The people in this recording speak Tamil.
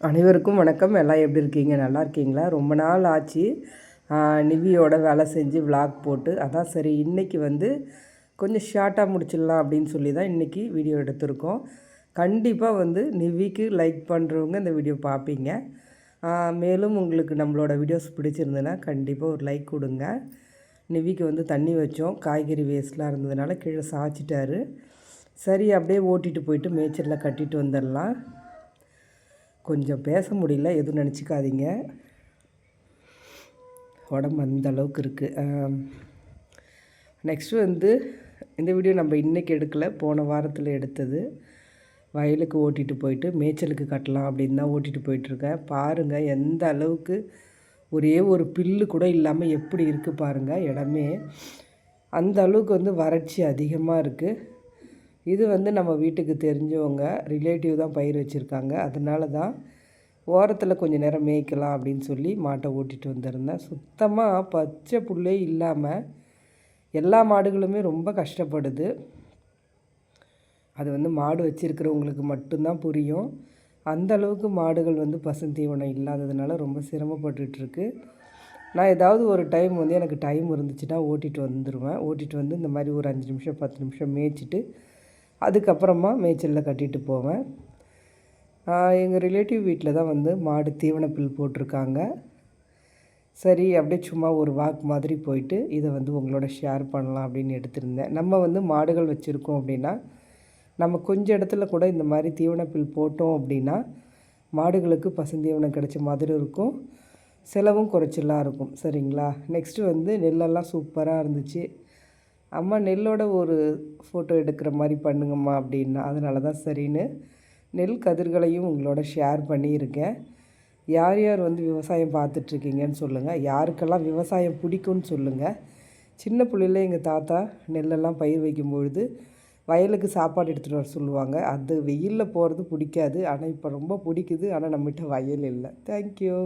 அனைவருக்கும் வணக்கம். எல்லாம் எப்படி இருக்கீங்க? நல்லா இருக்கீங்களா? ரொம்ப நாள் ஆச்சு நிவியோட வேலை செஞ்சு விலாக் போட்டு. அதான் சரி இன்றைக்கி வந்து கொஞ்சம் ஷார்ட்டாக முடிச்சிடலாம் அப்படின்னு சொல்லி தான் இன்றைக்கி வீடியோ எடுத்திருக்கோம். கண்டிப்பாக வந்து நிவிக்கு லைக் பண்ணுறவங்க இந்த வீடியோ பார்ப்பீங்க. மேலும் உங்களுக்கு நம்மளோட வீடியோஸ் பிடிச்சிருந்ததுன்னா கண்டிப்பாக ஒரு லைக் கொடுங்க. நிவிக்கு வந்து தண்ணி வச்சோம், காய்கறி வேஸ்ட்லாம் இருந்ததுனால கீழே சாய்ச்சிட்டாரு. சரி அப்படியே ஓட்டிகிட்டு போயிட்டு மேய்ச்சலில் கட்டிட்டு வந்துடலாம். கொஞ்சம் பேச முடியல, எதுவும் நினச்சிக்காதீங்க. உடம்பு அந்த அளவுக்கு இருக்குது. நெக்ஸ்ட்டு வந்து இந்த வீடியோ நம்ம இன்றைக்கி எடுக்கலை, போன வாரத்தில் எடுத்தது. வயலுக்கு ஓட்டிகிட்டு போயிட்டு மேய்ச்சலுக்கு கட்டலாம் அப்படின்னு தான் ஓட்டிகிட்டு போயிட்டுருக்கேன். பாருங்கள் எந்த அளவுக்கு ஒரே ஒரு பில்லு கூட இல்லாமல் எப்படி இருக்குது பாருங்கள். இடமே அந்த அளவுக்கு வந்து வறட்சி அதிகமாக இருக்குது. இது வந்து நம்ம வீட்டுக்கு தெரிஞ்சவங்க ரிலேட்டிவ் தான் பயிர் வச்சுருக்காங்க. அதனால தான் ஓரத்தில் கொஞ்சம் நேரம் மேய்க்கலாம் அப்படின்னு சொல்லி மாட்டை ஓட்டிகிட்டு வந்திருந்தேன். சுத்தமாக பச்சை புல்லே இல்லாமல் எல்லா மாடுகளுமே ரொம்ப கஷ்டப்படுது. அது வந்து மாடு வச்சுருக்கிறவங்களுக்கு மட்டும்தான் புரியும். அந்த அளவுக்கு மாடுகள் வந்து பசுந்தீவனம் இல்லாததுனால ரொம்ப சிரமப்பட்டுருக்கு. நான் ஏதாவது ஒரு டைம் வந்து எனக்கு டைம் இருந்துச்சுன்னா ஓட்டிகிட்டு வந்துடுவேன். ஓட்டிகிட்டு வந்து இந்த மாதிரி ஒரு 5 நிமிஷம் 10 நிமிஷம் மேய்ச்சிட்டு அதுக்கப்புறமா மேய்ச்சலில் கட்டிட்டு போவேன். எங்கள் ரிலேட்டிவ் வீட்டில் தான் வந்து மாடு தீவனப்புல் போட்டிருக்காங்க. சரி அப்படியே சும்மா ஒரு வாக் மாதிரி போயிட்டு இதை வந்து உங்களோட ஷேர் பண்ணலாம் அப்படின்னு எடுத்திருந்தேன். நம்ம வந்து மாடுகள் வச்சுருக்கோம் அப்படின்னா நம்ம கொஞ்சம் இடத்துல கூட இந்த மாதிரி தீவனப்புல் போட்டோம் அப்படின்னா மாடுகளுக்கு பசுந்தீவனம் கிடைச்ச மாதிரி இருக்கும், செலவும் குறைச்சலாக இருக்கும். சரிங்களா? நெக்ஸ்ட்டு வந்து நெல்லெல்லாம் சூப்பராக இருந்துச்சு. அம்மா நெல்லோட ஒரு ஃபோட்டோ எடுக்கிற மாதிரி பண்ணுங்கம்மா அப்படின்னா, அதனால தான் சரின்னு நெல் கதிர்களையும் உங்களோட ஷேர் பண்ணியிருக்கேன். யார் யார் வந்து விவசாயம் பார்த்துட்ருக்கீங்கன்னு சொல்லுங்கள். யாருக்கெல்லாம் விவசாயம் பிடிக்கும்னு சொல்லுங்கள். சின்ன பிள்ளையில எங்கள் தாத்தா நெல்லெல்லாம் பயிர் வைக்கும்பொழுது வயலுக்கு சாப்பாடு எடுத்துகிட்டு வர சொல்லுவாங்க. அது வெயிலில் போகிறது பிடிக்காது, ஆனால் இப்போ ரொம்ப பிடிக்குது. ஆனால் நம்மகிட்ட வயல் இல்லை. தேங்க்யூ.